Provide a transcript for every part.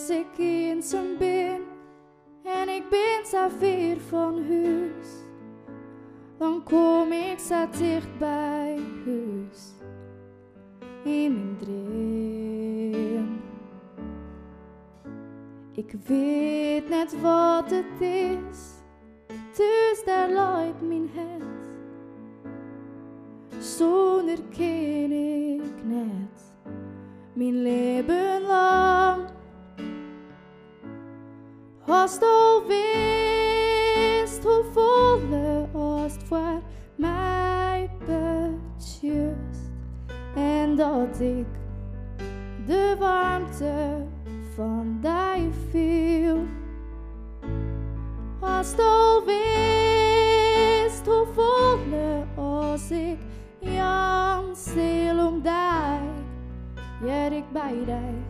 Als ik eenzaam ben en ik ben zo ver van huis, dan kom ik zo dicht bij huis in mijn droom. Ik weet net wat het is, dus daar luidt mijn hart. Zonder ken ik net mijn leven lang. Als du al wist hoe volle als het voor mij betreft, en dat ik de warmte van die viel. Als du al wist hoe volle als ik Jan ziel om die, ja ik bij die.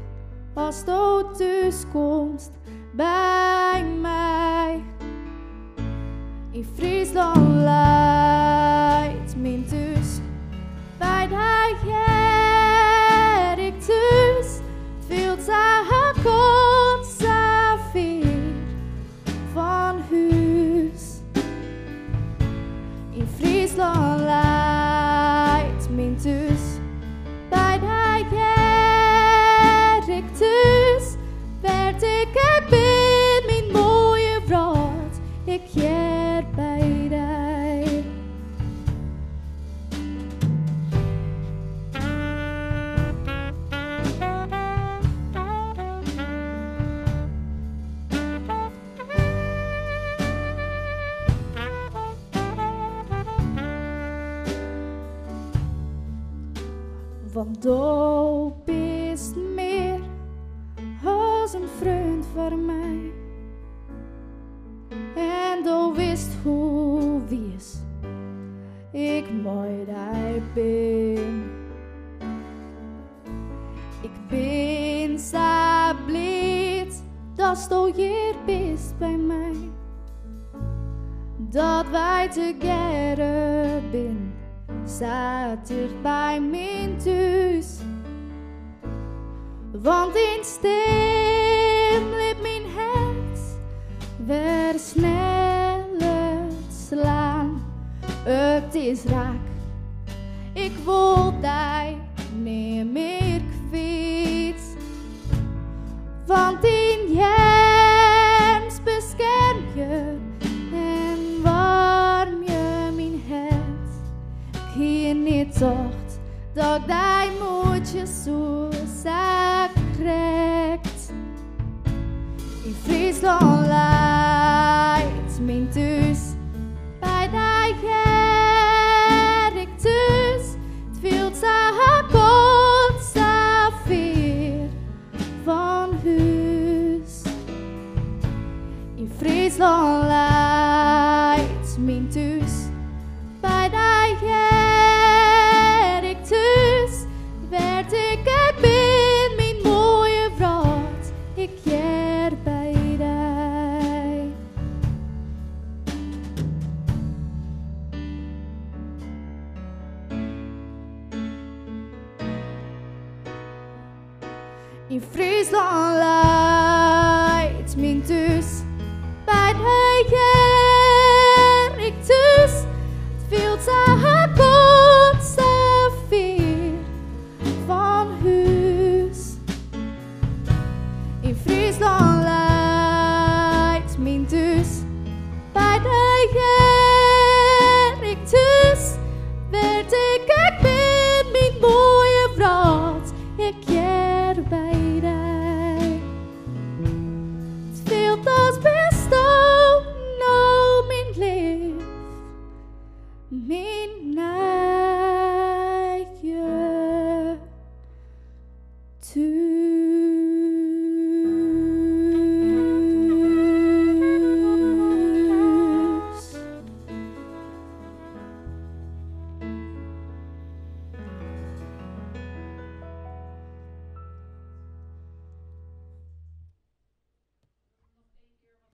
Als du thuis komst bij mij. In Friesland leidt mijn thuis, bij die ja ik thuis. Veel te kort, zo ver van huis. In Friesland leidt mijn thuis, bij die ja ik thuis. Werd ik ben mijn mooie vrouw, ik keer bij die. Want du bist meer als een vriend voor mij. En du wist hoe wies ik mooi die ben. Ik ben zo blij dat du hier bist bij mij. Dat wij together ben, zat dicht bij mijn thuis. Want in stem liep mijn hart weer sneller slaan. Het is raak, ik wil die niet meer kwijt. Want in jems bescherm je en warm je mijn hart. Ik hier niet zocht dat die moedje zo zaak krijgt. In Friesland leidt mijn thuis, bij die ja ik thuis. Het viel te kort, zo ver van huis. In Friesland leidt mijn thuis, bij die ja ik thuis. Werd ik ben mijn mooie vrouw, ik keer bij die. In Friesland leidt mijn thuis, bij die ja ik thuis. Het viel te kort, zo ver van huis. In Friesland leidt mijn thuis, bij die